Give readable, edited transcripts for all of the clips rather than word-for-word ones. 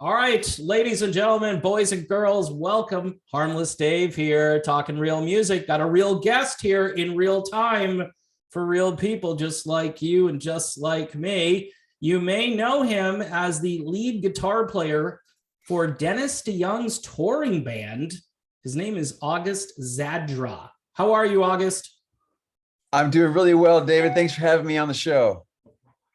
All right, ladies and gentlemen, boys and girls, welcome. Harmless Dave here, talking real music. Got a real guest here in real time for real people just like you and just like me. You may know him as the lead guitar player for Dennis DeYoung's touring band. His name is August Zadra. How are you, August? I'm doing really well, David. Thanks for having me on the show.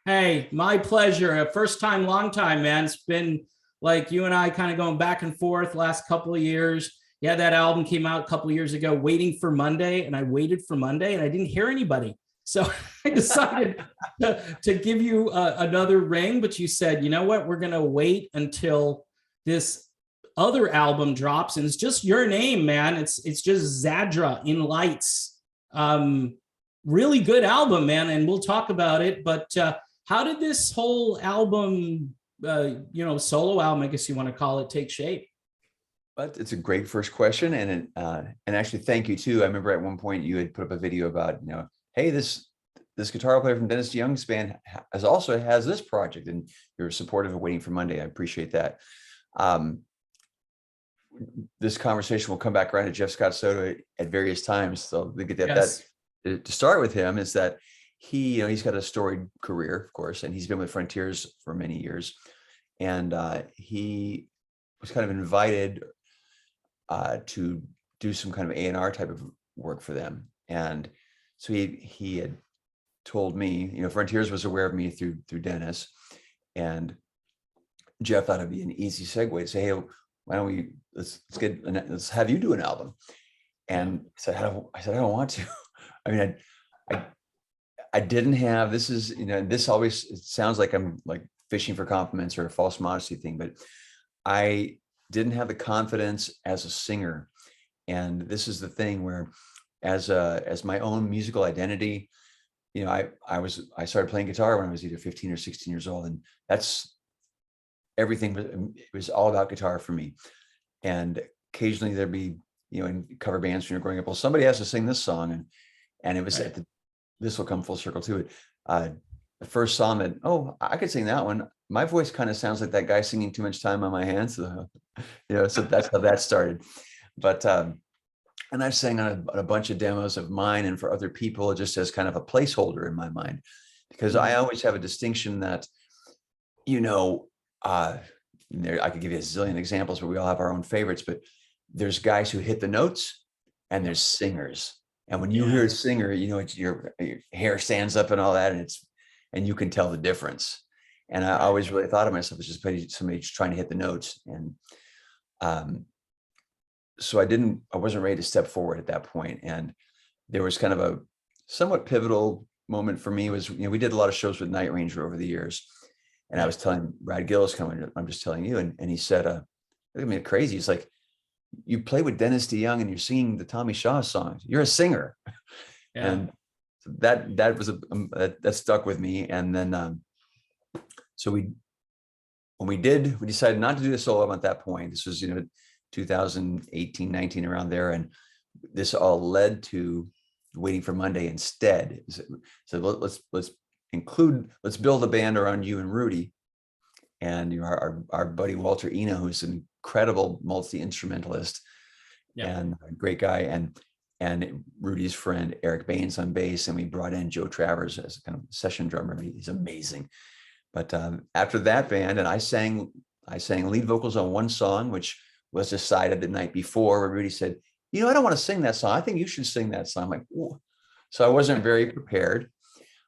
Hey, my pleasure. First time, long time, man. It's been like you and I kind of going back and forth last couple of years. Yeah, that album came out a couple of years ago, Waiting for Monday, and I waited for Monday and I didn't hear anybody. So I decided to give you another ring, but you said, you know what, we're going to wait until this other album drops, and it's just your name, man. It's just Zadra in Lights. Really good album, man, and we'll talk about it. But how did this whole album solo album, I guess you want to call it, take shape? But it's a great first question, and actually thank you too. I remember at one point you had put up a video about, hey, this guitar player from Dennis DeYoung's band has this project, and you're supportive of Waiting for Monday. I appreciate that. This conversation will come back around to Jeff Scott Soto at various times, so we get that. Yes. To start with him is that he's got a storied career, of course, and he's been with Frontiers for many years. And he was kind of invited to do some kind of A&R type of work for them. And so he had told me, Frontiers was aware of me through Dennis, and Jeff thought it'd be an easy segue to say, hey, why don't we let's have you do an album? And I said I don't want to. I mean, I didn't have, this is, this always, it sounds like I'm like fishing for compliments or a false modesty thing, but I didn't have the confidence as a singer. And this is the thing where as my own musical identity, I started playing guitar when I was either 15 or 16 years old. And that's everything. It was all about guitar for me. And occasionally there'd be, in cover bands when you're growing up, well, somebody has to sing this song. And it was right. This will come full circle to it. The first song that, I could sing that one. My voice kind of sounds like that guy singing Too Much Time on My Hands. So that's how that started. But, and I've sang on a bunch of demos of mine and for other people, just as kind of a placeholder in my mind, because I always have a distinction that, I could give you a zillion examples, but we all have our own favorites, but there's guys who hit the notes and there's singers. And when you hear a singer, it's your hair stands up and all that, and you can tell the difference. And I always really thought of myself as just somebody just trying to hit the notes. And so I wasn't ready to step forward at that point. And there was kind of a somewhat pivotal moment for me was, we did a lot of shows with Night Ranger over the years. And I was telling Brad Gillis, I'm just telling you, and he said, look at me crazy. He's like, you play with Dennis DeYoung and you're singing the Tommy Shaw songs. You're a singer. Yeah. And that was that stuck with me. And then, so we decided not to do the solo album at that point. This was, 2018, 19, around there. And this all led to Waiting for Monday instead. So let's build a band around you and Rudy. And our buddy Walter Eno, who's an incredible multi-instrumentalist and a great guy, and Rudy's friend Eric Baines on bass, and we brought in Joe Travers as a kind of session drummer. He's amazing. But after that band, and I sang lead vocals on one song, which was decided the night before, where Rudy said, I don't want to sing that song. I think you should sing that song. I'm like, whoa. So I wasn't very prepared.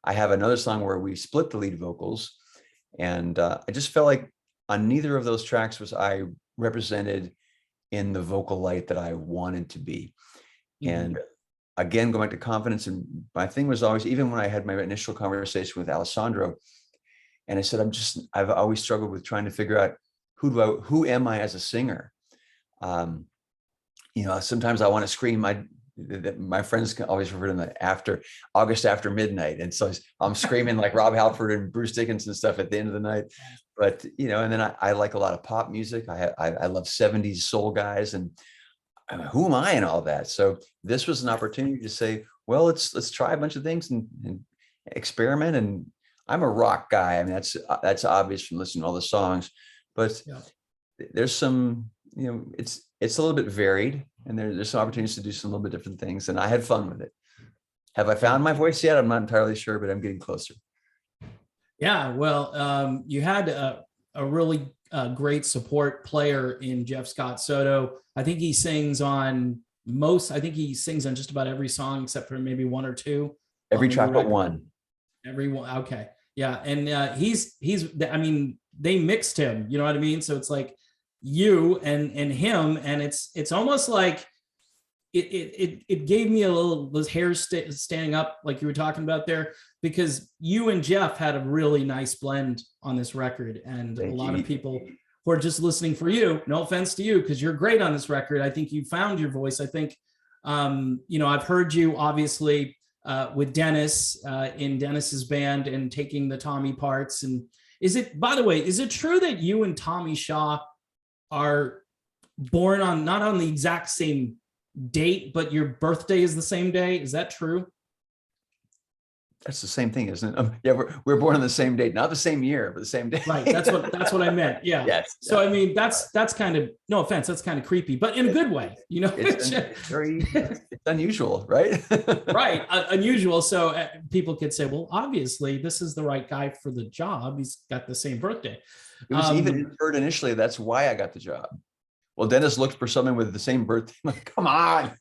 I have another song where we split the lead vocals. And I just felt like on neither of those tracks was I represented in the vocal light that I wanted to be. Mm-hmm. And again, going back to confidence, and my thing was always, even when I had my initial conversation with Alessandro, and I said, I've always struggled with trying to figure out who am I as a singer? Sometimes I want to scream. My friends can always refer to them after August after midnight. And so I'm screaming like Rob Halford and Bruce Dickinson stuff at the end of the night. But, and then I like a lot of pop music. I love 70s soul guys, and who am I in all that? So this was an opportunity to say, well, let's try a bunch of things and experiment. And I'm a rock guy. I mean, that's obvious from listening to all the songs, but there's some, it's a little bit varied, and there's some opportunities to do some little bit different things, and I had fun with it. Have I found my voice yet? I'm not entirely sure, but I'm getting closer. Yeah, well, you had a really great support player in Jeff Scott Soto. I think he sings on I think he sings on just about every song except for maybe one or two. Every track but one. Everyone. Okay. Yeah. And I mean, they mixed him, you know what I mean? So it's like you and him, and it's almost like it gave me a little, those hairs standing up like you were talking about there, because you and Jeff had a really nice blend on this record. And a lot of people who are just listening for you, no offense to you, because you're great on this record. I think you found your voice. I think, I've heard you obviously with Dennis in Dennis's band and taking the Tommy parts. And by the way, is it true that you and Tommy Shaw are born on, not on the exact same date, but your birthday is the same day? Is that true? That's the same thing, isn't it? Yeah, we're born on the same date, not the same year, but the same day. Right. That's what I meant. Yeah. Yes. So I mean, that's kind of, no offense, that's kind of creepy, but in a good way, It's unusual, right? Right. Unusual. So people could say, well, obviously this is the right guy for the job. He's got the same birthday. It was even inferred initially. That's why I got the job. Well, Dennis looked for someone with the same birthday. I'm like, come on.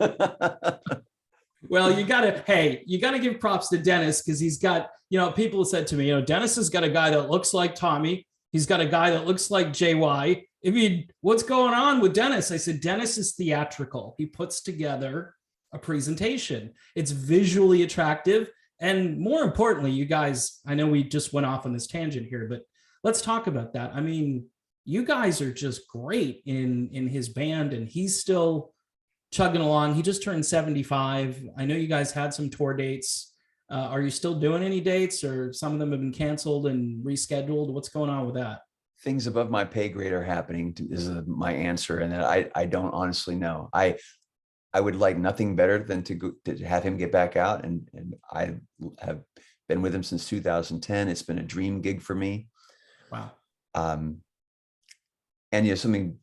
Well, you gotta give props to Dennis, because he's got, people said to me, Dennis has got a guy that looks like Tommy. He's got a guy that looks like JY. What's going on with Dennis? I said, Dennis is theatrical. He puts together a presentation. It's visually attractive. And more importantly, you guys, I know we just went off on this tangent here, but let's talk about that. I mean, you guys are just great in his band, and he's still chugging along. He just turned 75. I know you guys had some tour dates. Are you still doing any dates, or some of them have been canceled and rescheduled? What's going on with that? Things above my pay grade are happening is my answer. And that I don't honestly know. I would like nothing better than to have him get back out. And I have been with him since 2010. It's been a dream gig for me. Wow. And something,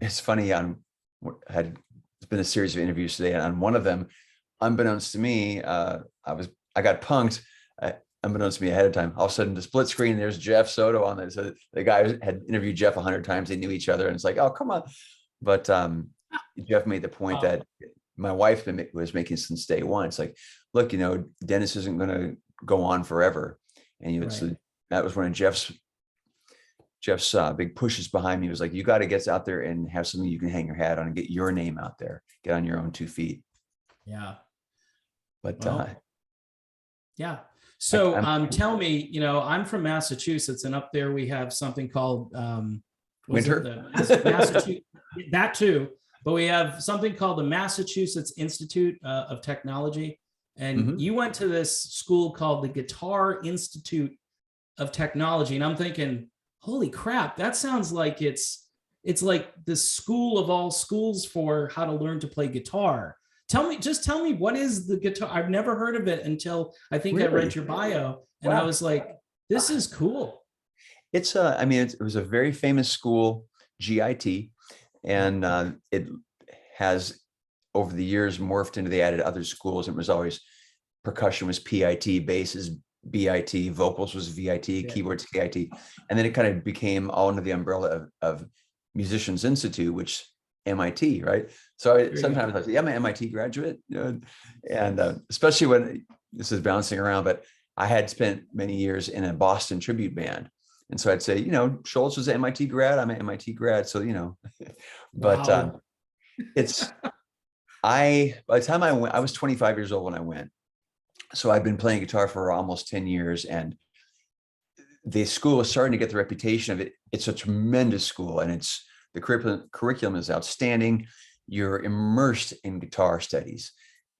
it's funny, it's been a series of interviews today, and on one of them, unbeknownst to me, I got punked, unbeknownst to me ahead of time. All of a sudden, the split screen, there's Jeff Soto on there. So the guy had interviewed Jeff 100 times. They knew each other, and it's like, oh, come on. But Jeff made the point that my wife was making since day one. It's like, look, Dennis isn't going to go on forever, and Right. So that was one of Jeff's big pushes behind me. Was like, you got to get out there and have something you can hang your hat on and get your name out there, get on your own 2 feet. Yeah. But yeah. So tell me, I'm from Massachusetts, and up there we have something called Winter. Massachusetts, that too, but we have something called the Massachusetts Institute of Technology. And you went to this school called the Guitar Institute of Technology. And I'm thinking, holy crap, that sounds like it's like the school of all schools for how to learn to play guitar. Tell me, what is the guitar? I've never heard of it until I think I read your bio, and I was like, this is cool. It was a very famous school, GIT, and it has over the years morphed into, they added other schools. It was always, percussion was PIT, bass is BIT, vocals was VIT, keyboards KIT, and then it kind of became all under the umbrella of Musicians Institute, which MIT, right? So sometimes I say, yeah, I'm an MIT graduate, and especially when this is bouncing around, but I had spent many years in a Boston tribute band. And so I'd say, Schultz was an MIT grad, I'm an MIT grad. So, but Wow. by the time I went, I was 25 years old when I went. So I've been playing guitar for almost 10 years, and the school is starting to get the reputation of it. It's a tremendous school, and the curriculum is outstanding. You're immersed in guitar studies.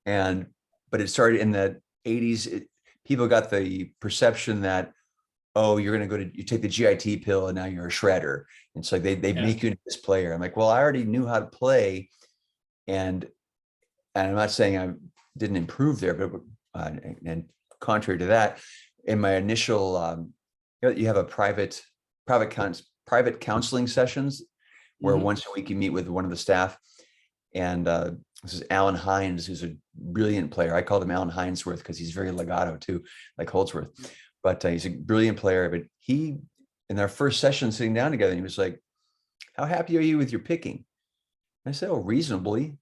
But it started in the 80s. People got the perception that, oh, you're going to you take the GIT pill and now you're a shredder. And so they make you this player. I'm like, well, I already knew how to play. And I'm not saying I didn't improve there, but and contrary to that, in my initial, you have a private counseling sessions where once a week you meet with one of the staff. And this is Alan Hines, who's a brilliant player. I called him Alan Hinesworth because he's very legato too, like Holdsworth. But he's a brilliant player. But he, in our first session sitting down together, he was like, "How happy are you with your picking?" And I said, "Oh, reasonably."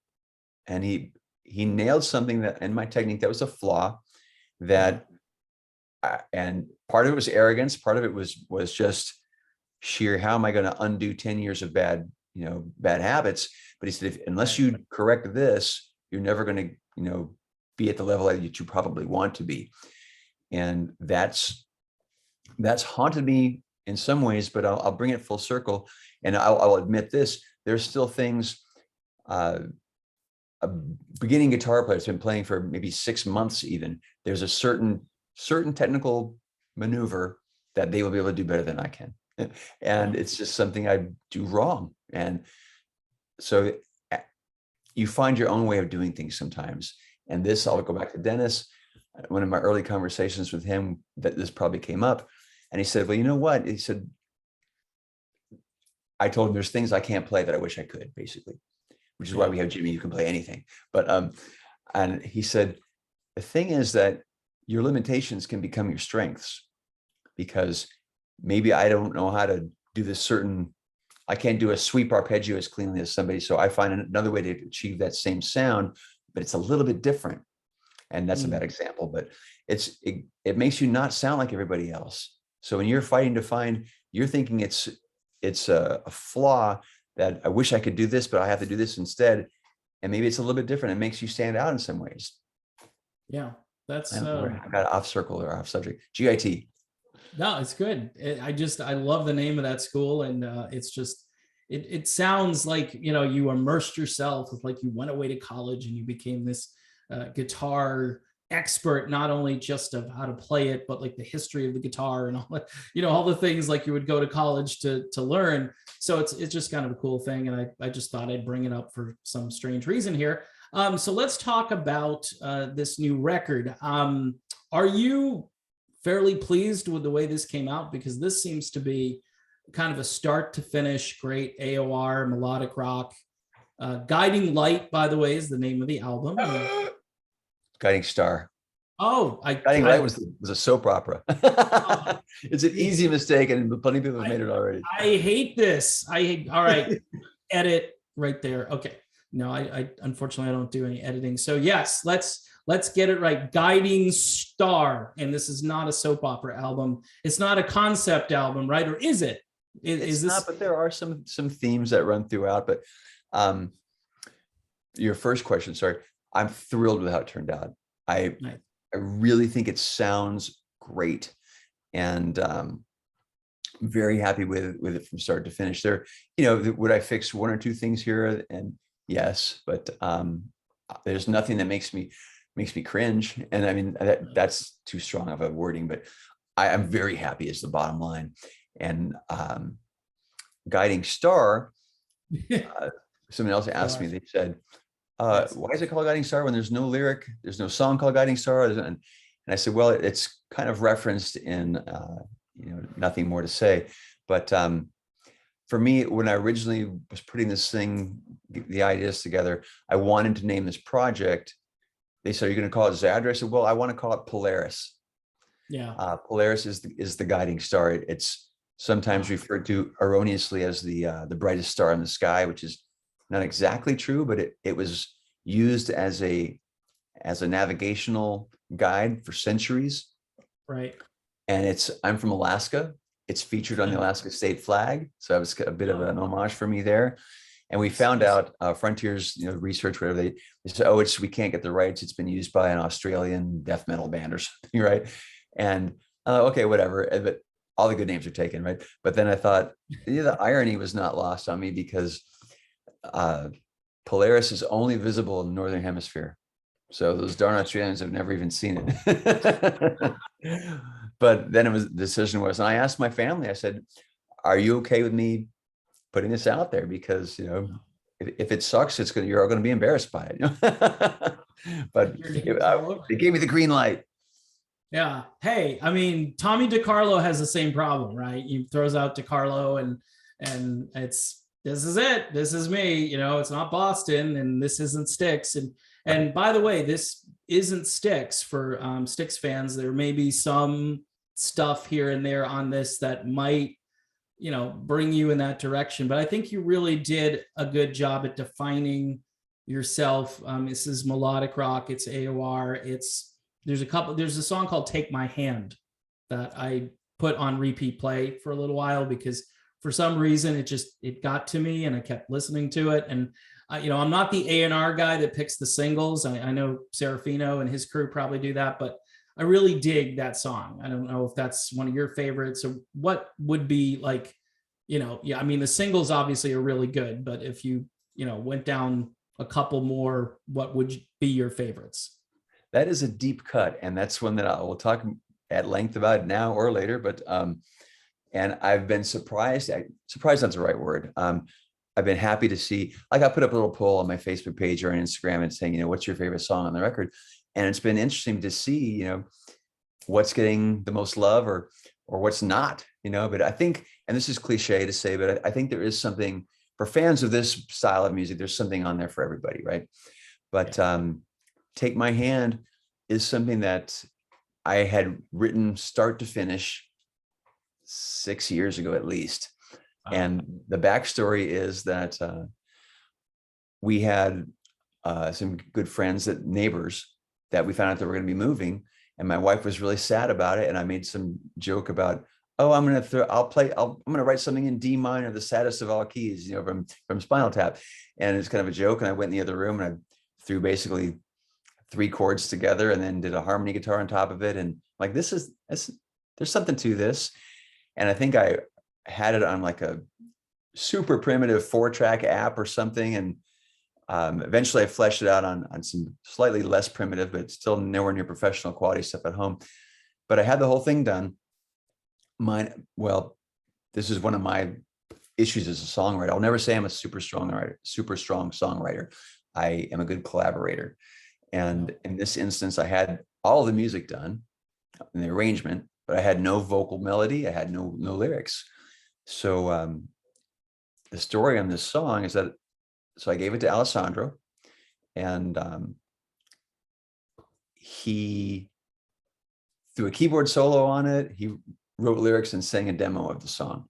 And he nailed something that in my technique that was a flaw. That and part of it was arrogance. Part of it was just sheer, how am I going to undo 10 years of bad habits? But he said, unless you correct this, you're never going to, be at the level that you probably want to be. And that's haunted me in some ways, but I'll bring it full circle. And I'll admit this, there's still things, a beginning guitar player has been playing for maybe 6 months even. There's a certain technical maneuver that they will be able to do better than I can. And it's just something I do wrong. And so you find your own way of doing things sometimes. And this, I'll go back to Dennis. One of my early conversations with him, that this probably came up. And he said, well, you know what? He said, I told him there's things I can't play that I wish I could, basically, which is why we have Jimmy, you can play anything. But, and he said, the thing is that your limitations can become your strengths, because maybe I don't know how to do this certain, I can't do a sweep arpeggio as cleanly as somebody. So I find another way to achieve that same sound, but it's a little bit different. And that's a bad example, but it makes you not sound like everybody else. So when you're fighting to find, you're thinking it's a flaw that I wish I could do this, but I have to do this instead. And maybe it's a little bit different. It makes you stand out in some ways. Yeah, that's I got off circle or off subject. GIT. No, it's good. I love the name of that school. And it's just, it sounds like, you immersed yourself with, like, you went away to college and you became this guitar expert, not only just of how to play it, but like the history of the guitar and all that, all the things like you would go to college to learn. So it's just kind of a cool thing. And I just thought I'd bring it up for some strange reason here. So let's talk about this new record. Are you fairly pleased with the way this came out? Because this seems to be kind of a start to finish, great AOR, melodic rock. Guiding Light, by the way, is the name of the album. Guiding Star. Oh, Guiding Light was a soap opera. It's an easy mistake, and plenty of people have made it already. I hate this. All right, edit right there. Okay. No, I unfortunately I don't do any editing. So yes, let's get it right. Guiding Star, and this is not a soap opera album. It's not a concept album, right? Or is it? Is this not? But there are some themes that run throughout. But your first question, sorry, I'm thrilled with how it turned out. I really think it sounds great, and very happy with it from start to finish. There, would I fix one or two things here? And yes, but there's nothing that makes me cringe. And I mean, that's too strong of a wording, but I'm very happy is the bottom line. And Guiding Star, someone else asked me, they said, why is it called Guiding Star when there's no lyric, there's no song called Guiding Star? And I said, well, it's kind of referenced in, Nothing More to Say. But for me, when I originally was putting this thing, the ideas together, I wanted to name this project. They said, are you going to call it Zadra? I said, well, I want to call it Polaris. Yeah. Polaris is the guiding star. It's sometimes referred to erroneously as the brightest star in the sky, which is not exactly true, but it was used as a navigational guide for centuries. Right. And I'm from Alaska. It's featured on the Alaska state flag. So that was a bit of an homage for me there. And we found out Frontiers, research, whatever they said, we can't get the rights. It's been used by an Australian death metal band or something, right? And okay, whatever. But all the good names are taken, right? But then I thought, the irony was not lost on me, because Polaris is only visible in the Northern Hemisphere. So those darn Australians have never even seen it. But then the decision was, and I asked my family, I said, are you okay with me putting this out there? Because, if it sucks, you're going to be embarrassed by it. But they gave me the green light. Yeah. Hey, I mean, Tommy DiCarlo has the same problem, right? He throws out DiCarlo and this is it. This is me. You know, it's not Boston, and this isn't Styx. And by the way, this isn't Styx for Styx fans. There may be some stuff here and there on this that might, you know, bring you in that direction. But I think you really did a good job at defining yourself. This is melodic rock. It's AOR. There's a song called "Take My Hand" that I put on repeat play for a little while because for some reason it got to me and I kept listening to it. And you know, I'm not the A&R guy that picks the singles. I know Serafino and his crew probably do that, but I really dig that song. I don't know if that's one of your favorites or what would be like, you know, yeah, I mean, the singles obviously are really good, but if you know, went down a couple more, what would be your favorites? That is a deep cut, and that's one that I will talk at length about now or later. But and I've been surprised. Surprised that's the right word. I've been happy to see. Like I put up a little poll on my Facebook page or on Instagram and saying, you know, what's your favorite song on the record? And it's been interesting to see, you know, what's getting the most love or what's not. You know, but I think, and this is cliche to say, but I think there is something for fans of this style of music. There's something on there for everybody, right? But Take My Hand is something that I had written start to finish 6 years ago, at least. And the backstory is that we had some good friends, neighbors, that we found out that we're going to be moving. And my wife was really sad about it. And I made some joke about, oh, I'm going to write something in D minor, the saddest of all keys, you know, from Spinal Tap. And it's kind of a joke. And I went in the other room and I threw basically 3 chords together and then did a harmony guitar on top of it. And like, there's something to this. And I think I had it on like a super primitive 4-track app or something. And eventually I fleshed it out on some slightly less primitive, but still nowhere near professional quality stuff at home. But I had the whole thing done. This is one of my issues as a songwriter. I'll never say I'm a super strong songwriter. I am a good collaborator. And in this instance, I had all the music done and the arrangement, but I had no vocal melody. I had no lyrics. So the story on this song is that, so I gave it to Alessandro, and he threw a keyboard solo on it. He wrote lyrics and sang a demo of the song.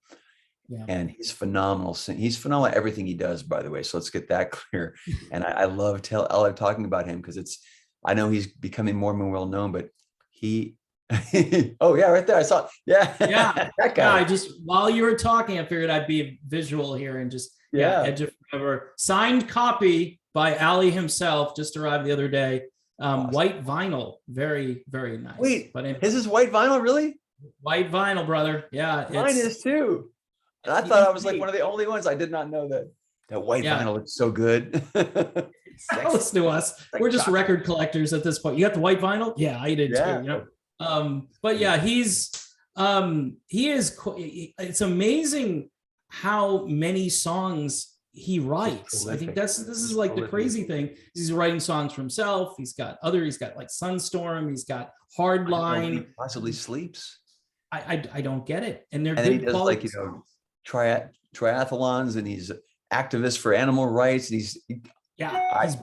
Yeah. And he's phenomenal. He's phenomenal at everything he does, by the way. So let's get that clear. And I love talking about him because I know he's becoming more and more well known, but he, oh yeah, right there. I saw, yeah. That guy. Yeah, while you were talking, I figured I'd be visual here and just, Edge of Forever. Signed copy by Ali himself, just arrived the other day. Awesome. White vinyl. Very, very nice. Wait, but his is white vinyl, really? White vinyl, brother. Yeah. Mine is too. And I thought I was like one of the only ones. I did not know that white vinyl is so good. Listen to us. We're just record collectors at this point. You got the white vinyl? Yeah, I did too. You know, but yeah, he is. It's amazing how many songs he writes. I think this is like the crazy thing. He's writing songs for himself. He's got like Sunstorm. He's got Hardline. He possibly sleeps. I don't get it. And they're good. He does quality. Like, you know, triathlons, and he's activist for animal rights. He's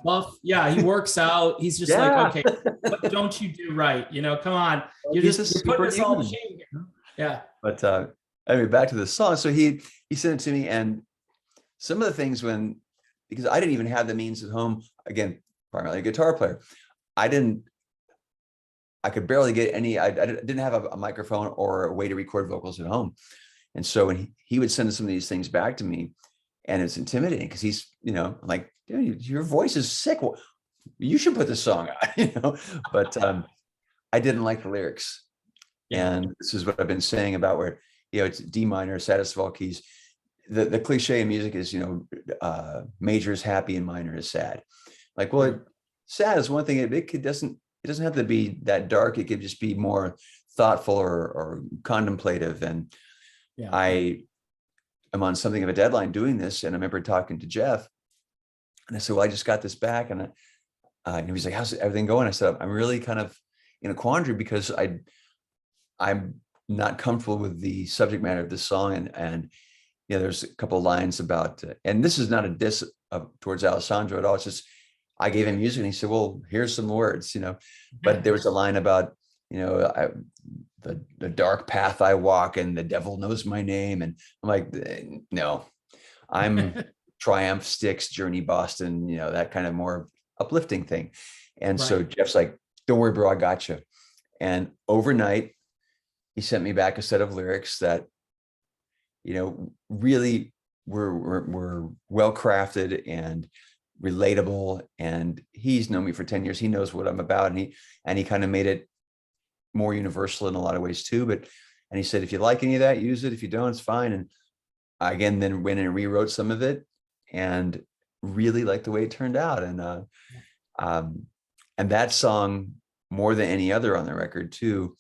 buff. Yeah, he works out. He's just like, okay, what don't you do right? You know, come on. You're putting us all to shame here. Yeah. But anyway, back to the song. So he sent it to me, and some of the things because I didn't even have the means at home. Again, primarily a guitar player. I could barely get any. I didn't have a microphone or a way to record vocals at home. And so when he would send some of these things back to me, and it's intimidating because he's, you know, like, dude, your voice is sick. Well, you should put this song out, you know. But I didn't like the lyrics. And this is what I've been saying about where, you know, it's D minor, saddest of all keys. The cliche in music is, you know, major is happy and minor is sad. Like, well, sad is one thing. It doesn't have to be that dark. It could just be more thoughtful or contemplative. And I am on something of a deadline doing this. And I remember talking to Jeff, and I said, well, I just got this back. And he was like, how's everything going? I said, I'm really kind of in a quandary because I'm not comfortable with the subject matter of this song. And, you there's a couple of lines about, and this is not a diss towards Alessandro at all. It's just, I gave him music and he said, well, here's some words, but there was a line about, the dark path I walk and the devil knows my name. And I'm like, no, I'm Triumph, Styx, Journey, Boston, that kind of more uplifting thing. And so Jeff's like, don't worry, bro, I got you. And overnight, he sent me back a set of lyrics that, really were well crafted and relatable. And he's known me for 10 years. He knows what I'm about. And he kind of made it more universal in a lot of ways too. And he said, if you like any of that, use it. If you don't, it's fine. And I, again, then went and rewrote some of it and really liked the way it turned out. And that song, more than any other on the record too,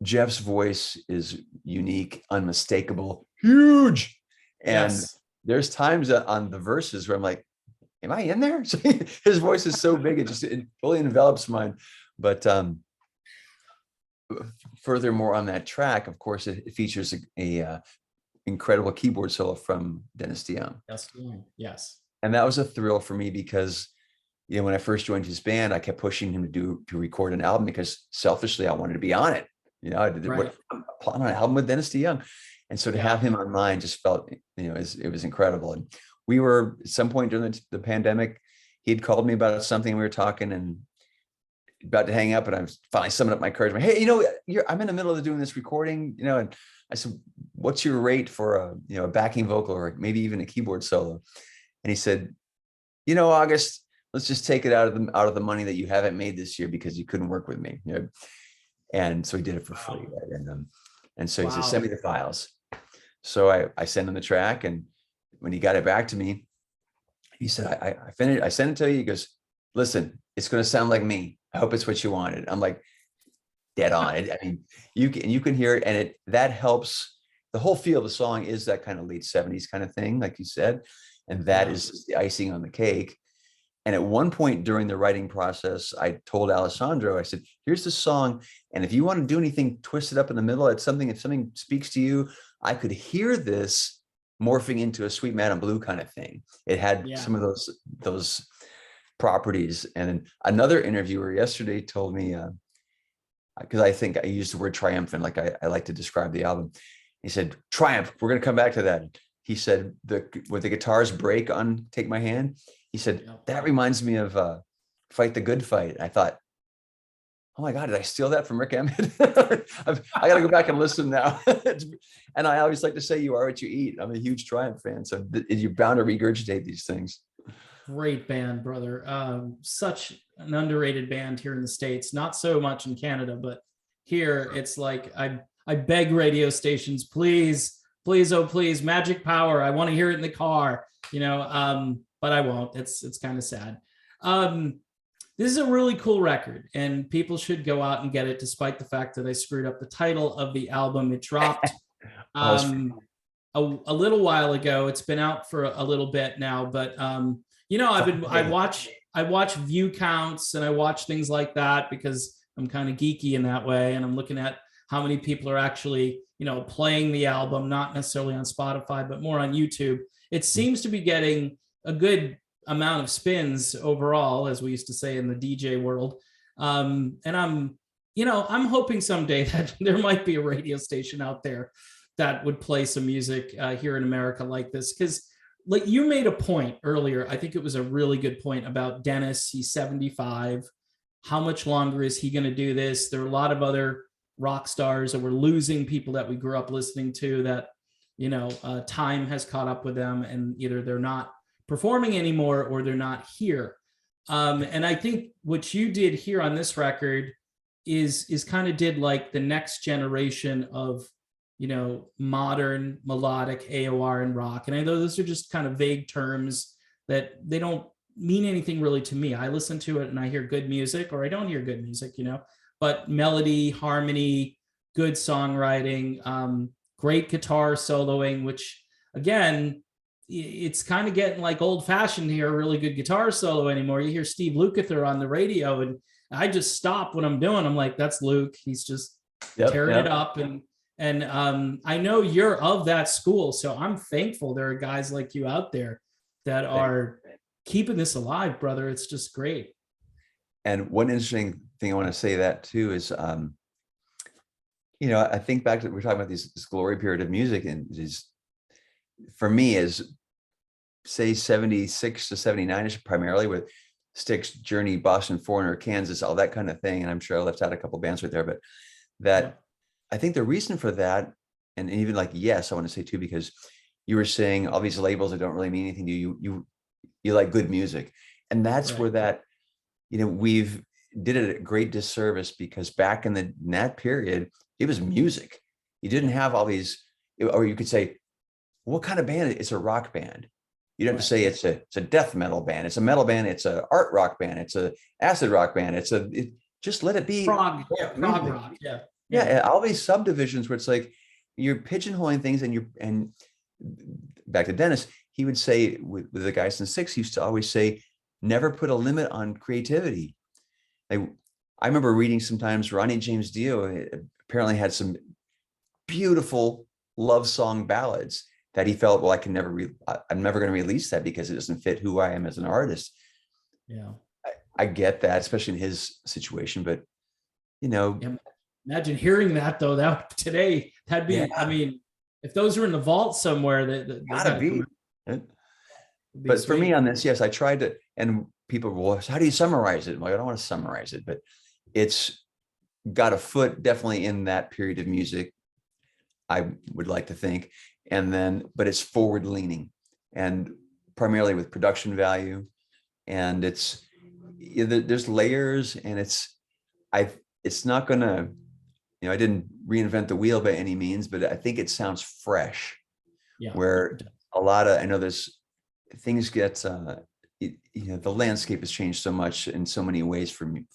Jeff's voice is unique, unmistakable, huge. And there's times on the verses where I'm like, am I in there? His voice is so big, it fully envelops mine. But furthermore, on that track, of course, it features a incredible keyboard solo from Dennis DeYoung. Yes. And that was a thrill for me because, when I first joined his band, I kept pushing him to record an album because selfishly I wanted to be on it. I'm on an album with Dennis DeYoung. And so to have him on mine just felt, it was incredible. And we were at some point during the pandemic, he'd called me about something, we were talking and about to hang up, and I was finally summoning up my courage. Hey, I'm in the middle of doing this recording, and I said, what's your rate for a backing vocal or maybe even a keyboard solo? And he said, August, let's just take it out of the money that you haven't made this year because you couldn't work with me. And so he did it for free. Right? And so he said, send me the files. So I sent him the track, and when he got it back to me, he said, I finished. I sent it to you. He goes, listen, it's going to sound like me. I hope it's what you wanted. I'm like, dead on. I mean, you can hear it, and that helps. The whole feel of the song is that kind of late 70s kind of thing, like you said, and that is the icing on the cake. And at one point during the writing process, I told Alessandro, I said, here's the song. And if you want to do anything, twist it up in the middle. If something speaks to you, I could hear this morphing into a Sweet Madam Blue kind of thing. It had some of those properties. And another interviewer yesterday told me, because I think I used the word triumphant, like I like to describe the album. He said, triumph, we're going to come back to that. He said, when the guitars break on Take My Hand, he said, that reminds me of Fight the Good Fight. I thought, oh my God, did I steal that from Rick Emmett? I got to go back and listen now. And I always like to say, you are what you eat. I'm a huge Triumph fan. So you're bound to regurgitate these things. Great band, brother. Such an underrated band here in the States. Not so much in Canada, but here it's like, I beg radio stations, please, oh please, Magic Power. I want to hear it in the car, but I won't. It's kind of sad. This is a really cool record, and people should go out and get it, despite the fact that I screwed up the title of the album. It dropped a little while ago. It's been out for a little bit now, but I watch view counts and I watch things like that because I'm kind of geeky in that way, and I'm looking at how many people are actually playing the album, not necessarily on Spotify, but more on YouTube. It seems to be getting a good amount of spins overall, as we used to say in the DJ world. And I'm hoping someday that there might be a radio station out there that would play some music here in America like this. Because like you made a point earlier, I think it was a really good point about Dennis. He's 75. How much longer is he going to do this? There are a lot of other rock stars that we're losing, people that we grew up listening to that, time has caught up with them, and either they're not performing anymore or they're not here. And I think what you did here on this record is kind of did like the next generation of, modern melodic AOR and rock. And I know those are just kind of vague terms that they don't mean anything really to me. I listen to it and I hear good music, or I don't hear good music, but melody, harmony, good songwriting, great guitar soloing, which again, it's kind of getting like old fashioned to hear a really good guitar solo anymore. You hear Steve Lukather on the radio and I just stop what I'm doing. I'm like, that's Luke. He's just tearing it up. And And I know you're of that school, so I'm thankful there are guys like you out there that are keeping this alive, brother. It's just great. And one interesting thing I want to say that too is, I think back to, we're talking about this glory period of music, and is, for me, is say 76 to 79 ish, primarily with Styx, Journey, Boston Foreigner, Kansas, all that kind of thing. And I'm sure I left out a couple bands right there, but that I think the reason for that, and even like, yes, I want to say too, because you were saying all these labels that don't really mean anything to you, you like good music. And that's where that, we've did it a great disservice, because back in that period, it was music. You didn't have all these, or you could say, what kind of band? It's a rock band. You don't have to say it's a death metal band. It's a metal band. It's a art rock band. It's a acid rock band. Just let it be prog rock. Yeah. All these subdivisions where it's like you're pigeonholing things, and back to Dennis, he would say with the guys in Six, he used to always say, never put a limit on creativity. I remember reading sometimes Ronnie James Dio apparently had some beautiful love song ballads that he felt, well, I'm never going to release that because it doesn't fit who I am as an artist. Yeah. I get that, especially in his situation, but imagine hearing that though, that'd be, I mean, if those were in the vault somewhere, that gotta be. But sweet. For me on this, yes, I tried to, and people were, well, how do you summarize it? I'm like, I don't want to summarize it, but it's got a foot definitely in that period of music, I would like to think. And then, but it's forward leaning, and primarily with production value. And there's layers, and it's not gonna, I didn't reinvent the wheel by any means, but I think it sounds fresh. Yeah. Where a lot of, I know there's things get, the landscape has changed so much in so many ways from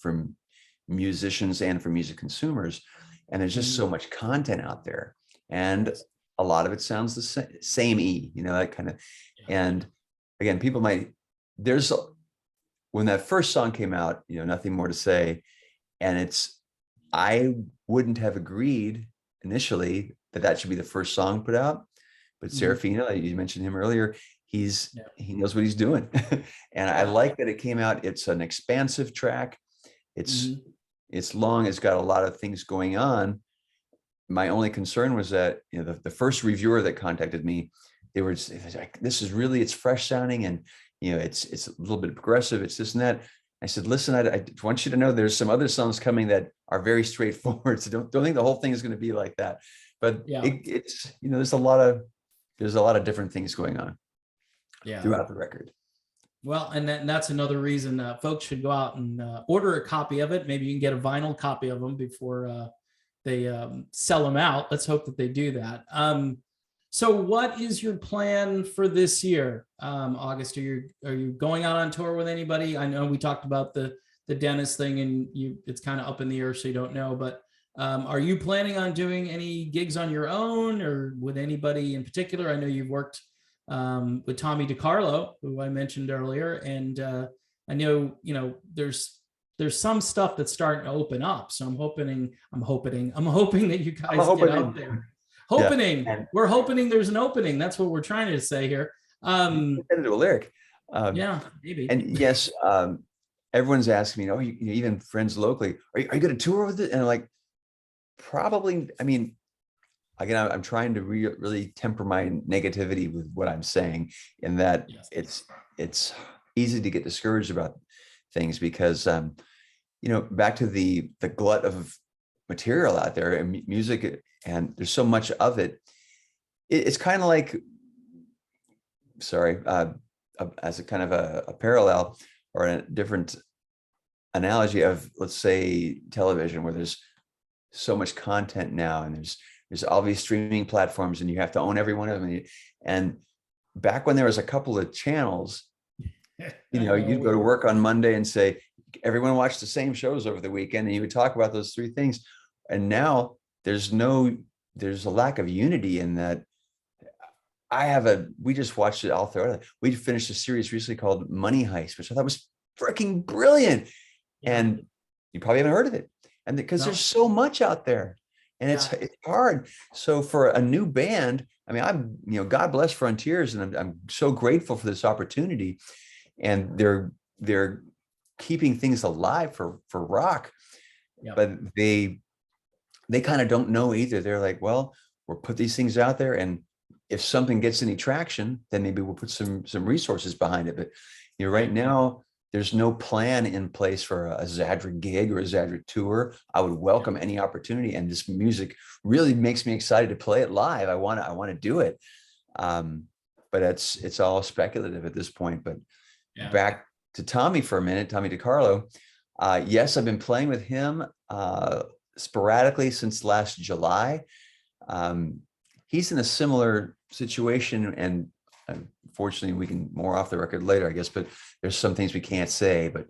musicians and for music consumers. And there's just so much content out there. And a lot of it sounds the same, that kind of, and again, people when that first song came out, Nothing More to Say. And I wouldn't have agreed initially that should be the first song put out, but Serafino, you mentioned him earlier, he knows what he's doing. And I like that it came out. It's an expansive track. It's long. It's got a lot of things going on. My only concern was that, the first reviewer that contacted me, it was like, it's fresh sounding, and, it's a little bit progressive. It's this and that. I said, listen, I want you to know there's some other songs coming that are very straightforward. So don't think the whole thing is going to be like that. But it's, there's a lot of different things going on throughout the record. Well, and that's another reason folks should go out and order a copy of it. Maybe you can get a vinyl copy of them before they sell them out. Let's hope that they do that. So what is your plan for this year, August? Are you going out on tour with anybody? I know we talked about the Dennis thing, and it's kind of up in the air, so you don't know, but are you planning on doing any gigs on your own or with anybody in particular? I know you've worked with Tommy DiCarlo, who I mentioned earlier, and I know, there's some stuff that's starting to open up. So I'm hoping that you guys get out there. We're hoping there's an opening. That's what we're trying to say here. Into a lyric. Maybe. And yes, everyone's asking me, even friends locally, are you going to tour with it? And I'm like, probably. I mean, again, I'm trying to really temper my negativity with what I'm saying, in that it's easy to get discouraged about things because, back to the glut of material out there and music, and there's so much of it. It's kind of like, as a kind of a parallel or a different analogy of, let's say, television, where there's so much content now, and there's all these streaming platforms, and you have to own every one of them. And back when there was a couple of channels, you'd go to work on Monday and say, everyone watched the same shows over the weekend, and you would talk about those three things. And now there's a lack of unity in that. We just watched it all throughout. We finished a series recently called Money Heist, which I thought was freaking brilliant. And you probably haven't heard of it. And because there's so much out there. and it's hard. So for a new band, I mean, God bless Frontiers, and I'm so grateful for this opportunity, and they're keeping things alive for rock, but they kind of don't know either. They're like, well, we'll put these things out there, and if something gets any traction, then maybe we'll put some resources behind it. But right now, there's no plan in place for a Zadra gig or a Zadra tour. I would welcome any opportunity, and this music really makes me excited to play it live. I want to do it, but it's all speculative at this point. But back to Tommy for a minute, Tommy DiCarlo. Yes, I've been playing with him sporadically since last July. He's in a similar situation, and unfortunately we can more off the record later, I guess, but there's some things we can't say, but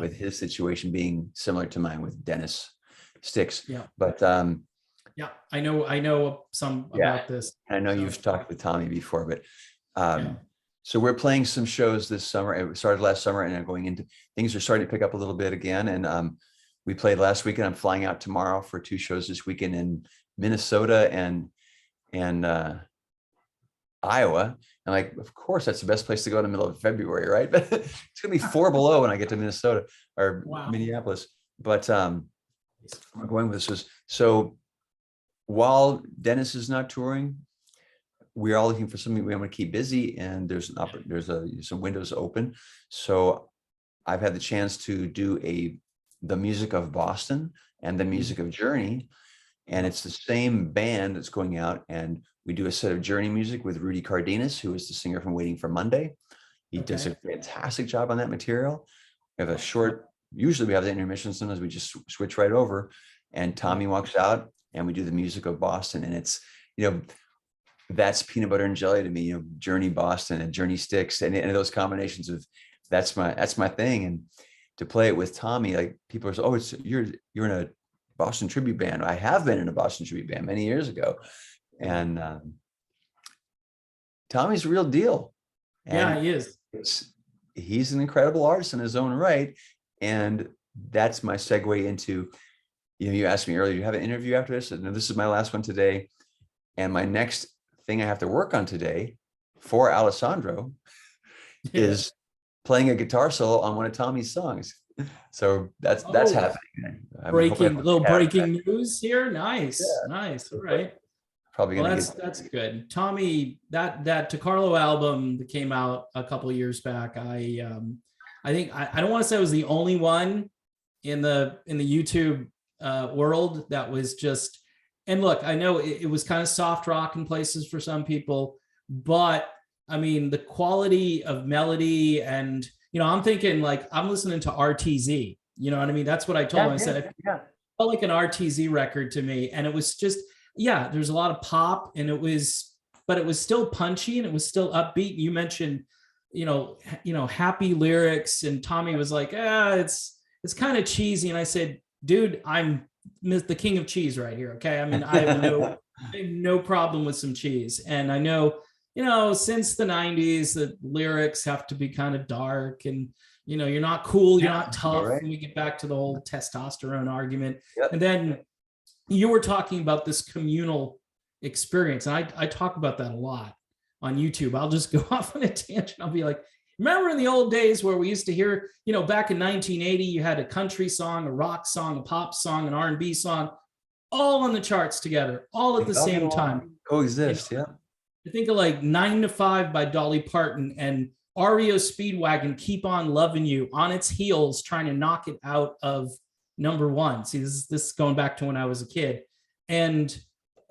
with his situation being similar to mine with Dennis Sticks. But I know some about this. I know you've talked with Tommy before, but so we're playing some shows this summer. It started last summer, and I'm going into, things are starting to pick up a little bit again. And we played last weekend. I'm flying out tomorrow for 2 shows this weekend in Minnesota and Iowa. And like, of course, that's the best place to go in the middle of February, right? But it's gonna be 4 below when I get to Minnesota or Minneapolis. But I'm going with this. So while Dennis is not touring, we're all looking for something we want to keep busy, and there's some windows open. So I've had the chance to do the music of Boston and the music of Journey, and it's the same band that's going out, and we do a set of Journey music with Rudy Cardenas, who is the singer from Waiting for Monday. He does a fantastic job on that material. We have a short, usually we have the intermission, sometimes we just switch right over, and Tommy walks out and we do the music of Boston. And it's, that's peanut butter and jelly to me, Journey Boston and Journey Sticks, and those combinations of, that's my thing. And to play it with Tommy, like, people are so, oh, you're in a Boston tribute band. I have been in a Boston tribute band many years ago. And Tommy's a real deal. And he is. He's an incredible artist in his own right. And that's my segue into, you asked me earlier, do you have an interview after this? No, this is my last one today. And my next thing I have to work on today for Alessandro is playing a guitar solo on one of Tommy's songs. So that's happening. Breaking news here. Nice. Nice. All right. Probably that's good. Tommy, that DiCarlo album that came out a couple of years back, I think I don't want to say I was the only one in the YouTube world that was just, and look, I know it was kind of soft rock in places for some people, but I mean, the quality of melody, and I'm thinking, like, I'm listening to RTZ, you know what I mean? That's what I told him. I said, it felt like an RTZ record to me. And it was just, there's a lot of pop, and but it was still punchy, and it was still upbeat. You mentioned, happy lyrics, and Tommy was like, it's kind of cheesy. And I said, dude, I'm the king of cheese right here. Okay. I mean, I have no problem with some cheese. And I know, since the 90s, the lyrics have to be kind of dark, and, you're not cool, you're not tough. Right. And we get back to the whole testosterone argument. Yep. And then you were talking about this communal experience. And I talk about that a lot on YouTube. I'll just go off on a tangent. I'll be like, remember in the old days where we used to hear, back in 1980, you had a country song, a rock song, a pop song, an R&B song, all on the charts together, all at the same time. Coexist, I think of like 9 to 5 by Dolly Parton and REO Speedwagon, Keep On Loving You, on its heels, trying to knock it out of #1. See, this is going back to when I was a kid, and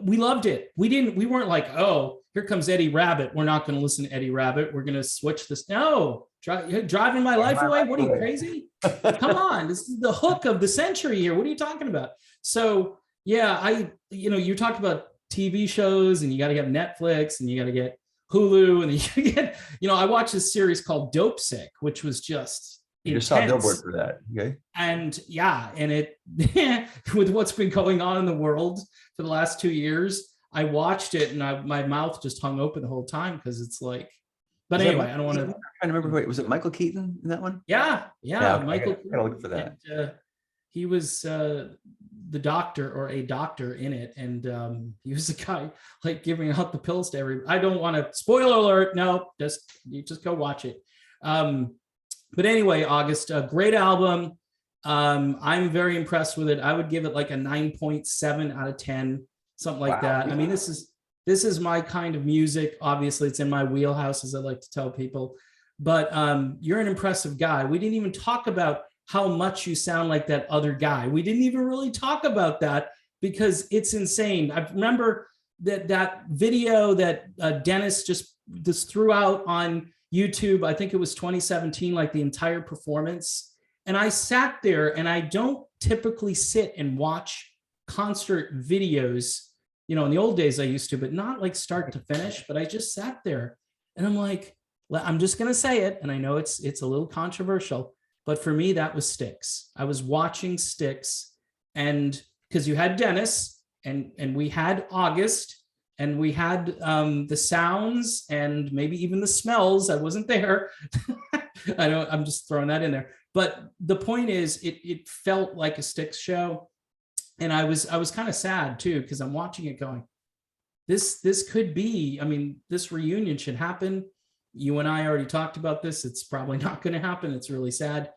we loved it. We weren't like, oh, here comes Eddie Rabbit, we're not going to listen to Eddie Rabbit, we're going to switch this. No, driving my life away. What are you, crazy? Come on, this is the hook of the century here. What are you talking about? So you talk about TV shows, and you got to have Netflix, and you got to get Hulu, and you get, I watched this series called Dope Sick, which was just you just saw a billboard for that. Okay. And and it with what's been going on in the world for the last 2 years, I watched it, and my mouth just hung open the whole time, because it's like, but anyway, I don't want to. I remember, was it Michael Keaton in that one? Yeah. Okay. Michael. I gotta look for that. And, he was the doctor or a doctor in it, and he was the guy like giving out the pills to every. I don't want to spoiler alert. No, you just go watch it. But anyway, August, a great album. I'm very impressed with it. I would give it like a 9.7 out of 10, something like that. I mean, this is my kind of music. Obviously, it's in my wheelhouse, as I like to tell people. But you're an impressive guy. We didn't even talk about how much you sound like that other guy. We didn't even really talk about that because it's insane. I remember that video that Dennis just threw out on YouTube. I think it was 2017, like the entire performance. And I sat there, and I don't typically sit and watch concert videos. You know, in the old days I used to, but not like start to finish. But I just sat there, and I'm like, I'm just going to say it. And I know it's a little controversial, but for me, that was Styx. I was watching Styx, and because you had Dennis and we had August, and we had the sounds and maybe even the smells. I wasn't there. I'm just throwing that in there. But the point is, it felt like a Styx show. And I was kind of sad too, because I'm watching it going, this could be, I mean, this reunion should happen. You and I already talked about this. It's probably not going to happen. It's really sad.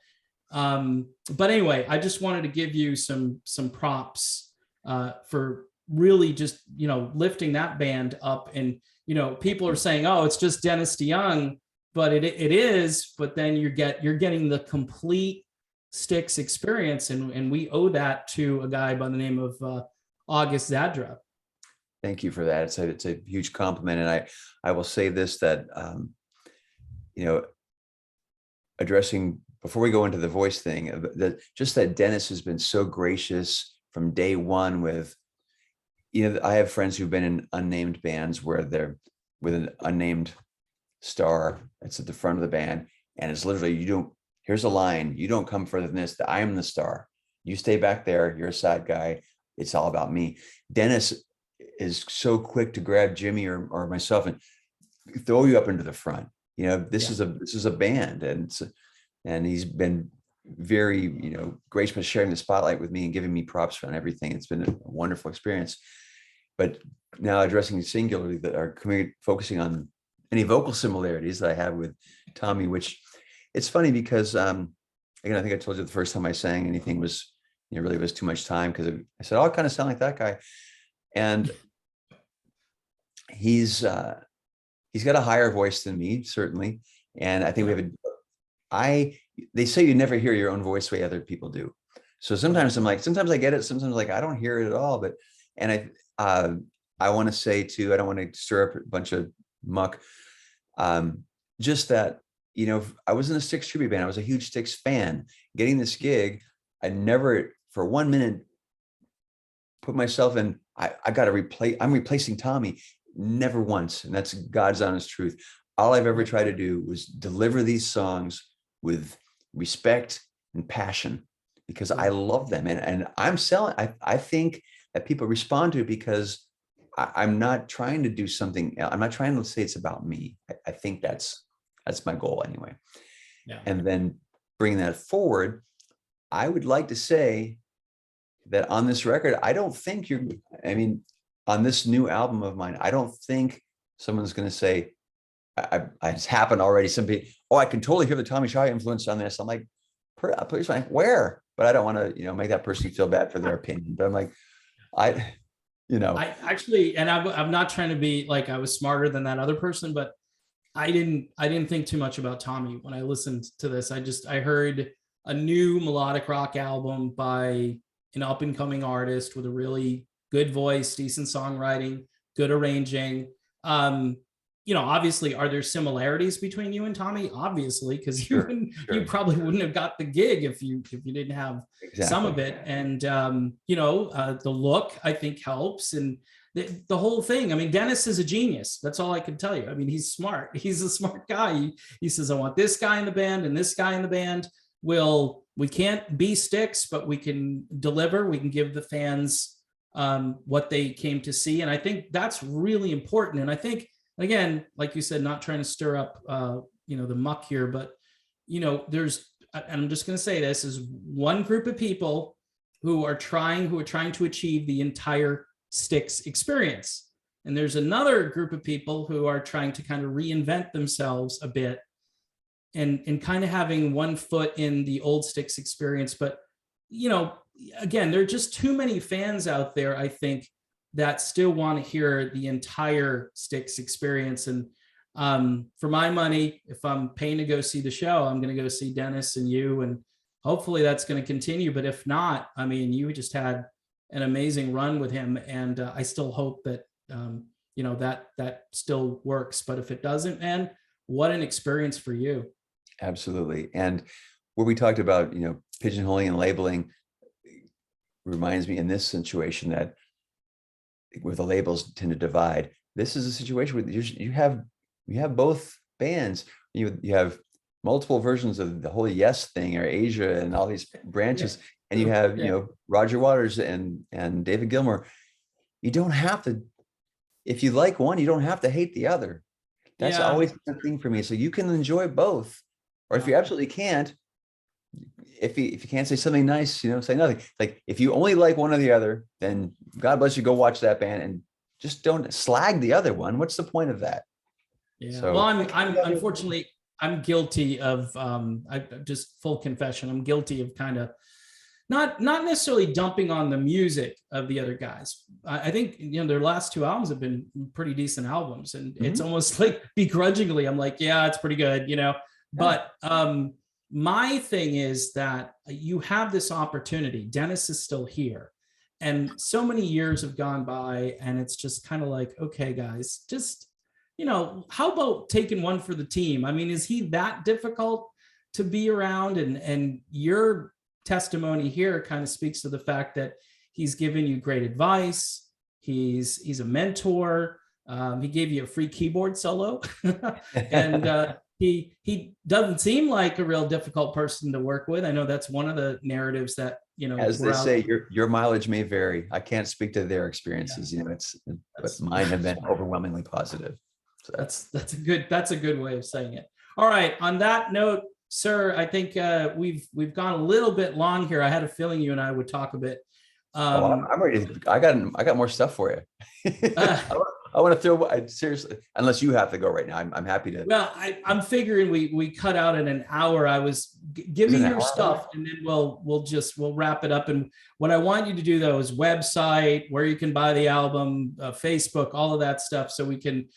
But anyway, I just wanted to give you some props for really just, lifting that band up. And, people are saying, oh, it's just Dennis DeYoung, but it is, but then you're getting the complete Styx experience. And we owe that to a guy by the name of August Zadra. Thank you for that. It's a huge compliment. And I will say this, that, addressing, before we go into the voice thing, that Dennis has been so gracious from day one with, I have friends who've been in unnamed bands where they're with an unnamed star that's at the front of the band. And it's literally, here's a line, you don't come further than this, that I am the star. You stay back there, you're a side guy. It's all about me. Dennis is so quick to grab Jimmy or myself and throw you up into the front. This is a band, and he's been very, gracious sharing the spotlight with me and giving me props on everything. It's been a wonderful experience. But now addressing singularly that are focusing on any vocal similarities that I have with Tommy, which it's funny because, again, I think I told you the first time I sang anything was, really was too much time, because I said, oh, I kind of sound like that guy. And he's got a higher voice than me, certainly. And I think we have they say you never hear your own voice the way other people do. So sometimes I'm like, sometimes I get it. Sometimes like, I don't hear it at all. I want to say too, I don't want to stir up a bunch of muck. Just that, I was in a Styx tribute band. I was a huge Styx fan. Getting this gig, I never for 1 minute put myself in, I got to I'm replacing Tommy. Never once. And that's God's honest truth. All I've ever tried to do was deliver these songs with respect and passion, because I love them. And I'm selling, I think that people respond to it because I'm not trying to do something. I'm not trying to say it's about me. I think that's my goal anyway. Yeah. And then bringing that forward, I would like to say that on this record, I don't think on this new album of mine, I don't think someone's going to say, it's happened already. Some people, I can totally hear the Tommy Shaw influence on this. I'm like, please, where? But I don't want to, make that person feel bad for their opinion. But I'm like, I actually, and I'm not trying to be like I was smarter than that other person, but I didn't think too much about Tommy when I listened to this. I heard a new melodic rock album by an up and coming artist with a really good voice, decent songwriting, good arranging. Obviously, are there similarities between you and Tommy? Obviously, because you probably wouldn't have got the gig if you didn't have some of it. And the look, I think, helps, and the whole thing. I mean, Dennis is a genius. That's all I can tell you. I mean, he's smart. He's a smart guy. He says, I want this guy in the band and this guy in the band. We can't be Styx, but we can deliver. We can give the fans what they came to see. And I think that's really important. And I think, again, like you said, not trying to stir up, the muck here, but, I'm just going to say this is one group of people who are trying to achieve the entire Styx experience. And there's another group of people who are trying to kind of reinvent themselves a bit and kind of having one foot in the old Styx experience. But, you know, again, there are just too many fans out there, I think, that still want to hear the entire Styx experience. And for my money, if I'm paying to go see the show, I'm going to go see Dennis and you, and hopefully that's going to continue. But if not, I mean, you just had an amazing run with him, and I still hope that you know, that still works. But if it doesn't, man, what an experience for you. Absolutely. And where we talked about, you know, pigeonholing and labeling reminds me in this situation that where the labels tend to divide. This is a situation where you have both bands. You have multiple versions of the whole Yes thing or Asia and all these branches, and you have, you know, Roger Waters and David Gilmour. You don't have to, if you like one, you don't have to hate the other. That's always the thing for me. So you can enjoy both, or if you absolutely can't, if you can't say something nice, you know, say nothing. Like if you only like one or the other, then God bless you, go watch that band and just don't slag the other one. What's the point of that? Yeah. So, well, I'm unfortunately, I'm guilty of, I just full confession, I'm guilty of kind of not necessarily dumping on the music of the other guys. I think, you know, their last two albums have been pretty decent albums, and it's almost like begrudgingly, I'm like, yeah, it's pretty good, you know. But my thing is that you have this opportunity. Dennis is still here, and so many years have gone by, and it's just kind of like, okay, guys, just, you know, how about taking one for the team? I mean, is he that difficult to be around? And your testimony here kind of speaks to the fact that he's given you great advice. He's a mentor. He gave you a free keyboard solo, and he doesn't seem like a real difficult person to work with. I know that's one of the narratives that, you know, as they say, your mileage may vary. I can't speak to their experiences, you know, but mine have been overwhelmingly positive. So that's a good way of saying it. All right. On that note, sir, I think we've gone a little bit long here. I had a feeling you and I would talk a bit. I'm ready. I got more stuff for you. I want to throw. Seriously, unless you have to go right now, I'm happy to. Well, I'm figuring we cut out in an hour. I was give me your stuff, and then we'll wrap it up. And what I want you to do though is website, where you can buy the album, Facebook, all of that stuff, so we can.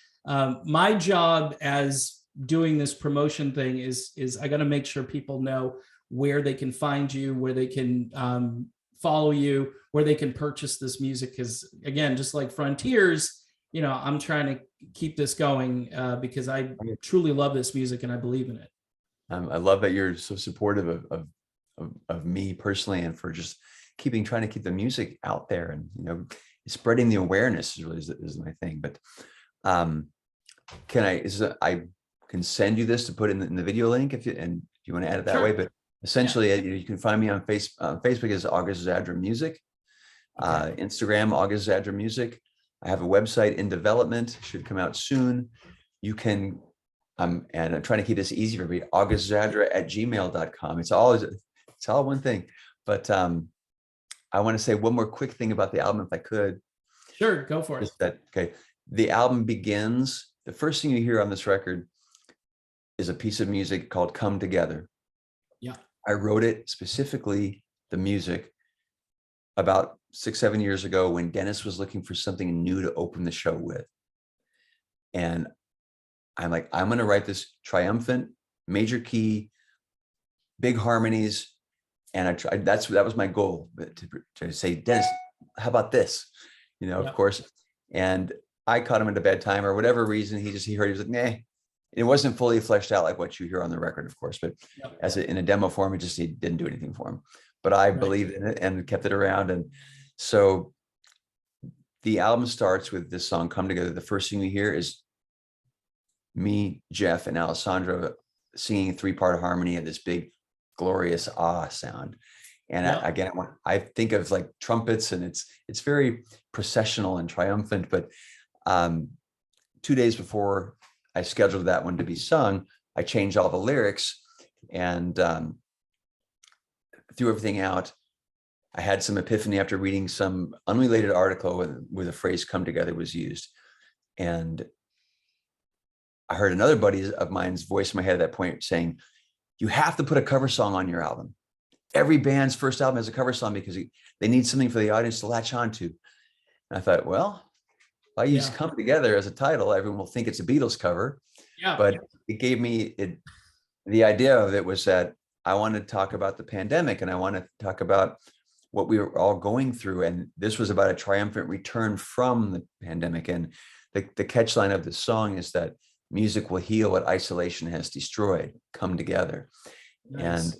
My job as doing this promotion thing is I got to make sure people know where they can find you, where they can follow you, where they can purchase this music. Because again, just like Frontiers, you know, I'm trying to keep this going because I truly love this music and I believe in it. I love that you're so supportive of me personally, and for just trying to keep the music out there, and, you know, spreading the awareness is really is my thing. But I can send you this to put in the video link if you want to add it that way. But essentially, you can find me on Facebook as August Zadra Music, Instagram August Zadra Music. I have a website in development, should come out soon. You can, and I'm trying to keep this easy for me, augustzadra@gmail.com. It's all one thing. But I want to say one more quick thing about the album, if I could. Sure, go for it. Okay. The album begins, the first thing you hear on this record is a piece of music called Come Together. Yeah. I wrote it specifically, the music, about 6-7 years ago when Dennis was looking for something new to open the show with. And I'm like, I'm going to write this triumphant, major key, big harmonies. And that was my goal, to say, Dennis, how about this? You know, of course. And I caught him at a bad time or whatever reason. He heard, he was like, nah. It wasn't fully fleshed out like what you hear on the record, of course, but in a demo form, he didn't do anything for him. But I believed in it and kept it around. And so the album starts with this song, Come Together. The first thing you hear is me, Jeff, and Alessandro singing 3-part harmony of this big, glorious sound. And again, I think of like trumpets, and it's very processional and triumphant. But 2 days before I scheduled that one to be sung, I changed all the lyrics and threw everything out. I had some epiphany after reading some unrelated article where the phrase "come together" was used. And I heard another buddy of mine's voice in my head at that point saying, you have to put a cover song on your album. Every band's first album has a cover song because they need something for the audience to latch on to. And I thought, well, if I use "Come Together" as a title, everyone will think it's a Beatles cover. Yeah. But it gave me the idea of it was that I want to talk about the pandemic, and I want to talk about what we were all going through. And this was about a triumphant return from the pandemic. And the catchline of the song is that music will heal what isolation has destroyed. Come together. Nice. And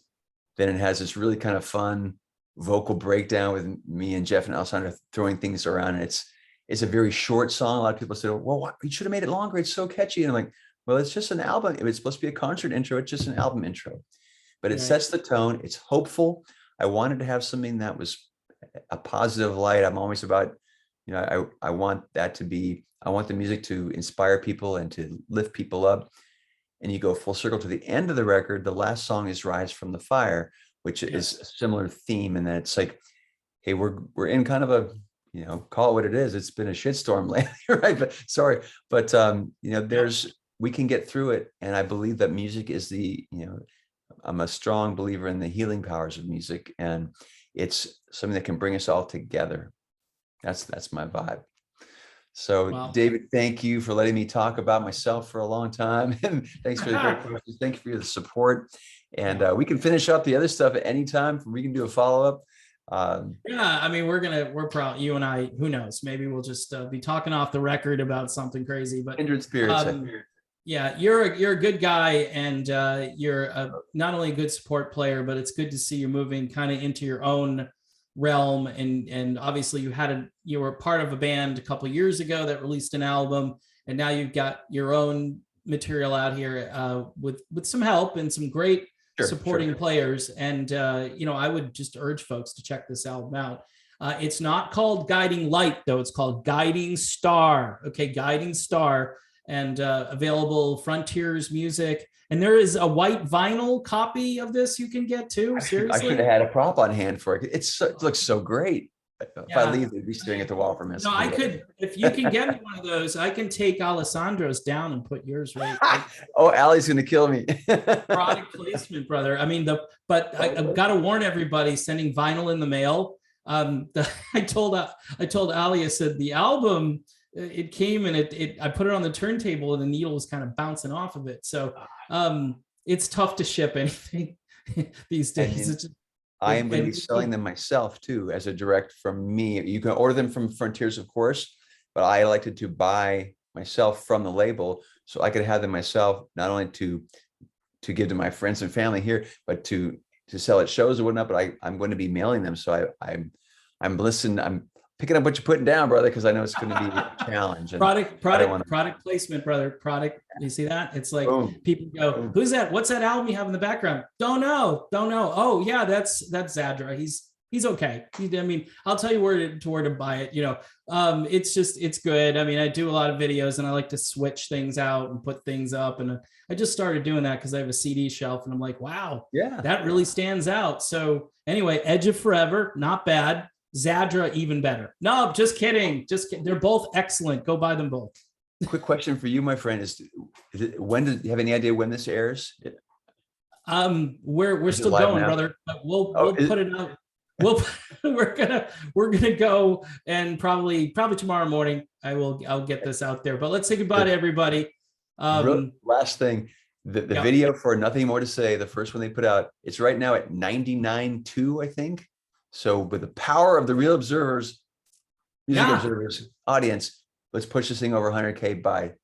then it has this really kind of fun vocal breakdown with me and Jeff and Alessandra throwing things around. And it's a very short song. A lot of people say, well, you should have made it longer. It's so catchy. And I'm like, well, it's just an album. It's supposed to be a concert intro. It's just an album intro, but it sets the tone. It's hopeful. I wanted to have something that was a positive light. I'm always about, I want that to be, I want the music to inspire people and to lift people up. And you go full circle to the end of the record. The last song is "Rise from the Fire," which is a similar theme. And then it's like, hey, we're in kind of a, call it what it is. It's been a shitstorm lately, right? But sorry, but we can get through it. And I believe that music is I'm a strong believer in the healing powers of music, and it's something that can bring us all together. That's my vibe. So wow. David, thank you for letting me talk about myself for a long time. And thanks for the great questions. Thank you for the support. And we can finish up the other stuff at any time. We can do a follow-up. I mean, we're proud, you and I, who knows, maybe we'll just be talking off the record about something crazy, but kindred spirits. Yeah, you're a good guy, and you're not only a good support player, but it's good to see you moving kind of into your own realm. And obviously you were part of a band a couple of years ago that released an album, and now you've got your own material out here with some help and some great supporting players. And I would just urge folks to check this album out. It's not called Guiding Light, though. It's called Guiding Star. Okay, Guiding Star. And available Frontiers Music. And there is a white vinyl copy of this you can get too. Seriously, I should have had a prop on hand for it. It looks so great. If I leave, they'd be staring at the wall for minutes. No, I could, if you can get me one of those, I can take Alessandro's down and put yours right. Oh, Allie's going to kill me. Product placement, brother. I mean, I've got to warn everybody sending vinyl in the mail. I told Ali, I said, the album, it came and I put it on the turntable and the needle was kind of bouncing off of it. So it's tough to ship anything these days. I am going to be selling them myself too, as a direct from me. You can order them from Frontiers, of course, but I elected to buy myself from the label so I could have them myself, not only to give to my friends and family here, but to sell at shows or whatnot. But I'm going to be mailing them. So I'm listening. I'm picking up what you're putting down, brother, because I know it's going to be a challenge. And product placement, brother. Product. You see that? It's like people go, "Who's that? What's that album you have in the background?" Don't know. Oh yeah, that's Zadra. He's okay. I mean, I'll tell you where to buy it. It's good. I mean, I do a lot of videos and I like to switch things out and put things up. And I just started doing that because I have a CD shelf and I'm like, wow, that really stands out. So anyway, Edge of Forever, not bad. Zadra, even better. No, just kidding. They're both excellent. Go buy them both. Quick question for you, my friend, is when do you have any idea when this airs? We're still going, brother. But we'll put it out. We're gonna go, and probably tomorrow morning I'll get this out there. But let's say goodbye to everybody. Last thing, the video for Nothing More to Say, the first one they put out, it's right now at 99.2, I think. So with the power of the real observers, music observers audience, let's push this thing over 100K by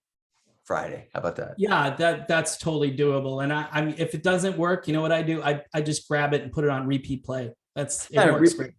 Friday. How about that? Yeah, that's totally doable. And I mean, if it doesn't work, you know what I do? I just grab it and put it on repeat play. It works great.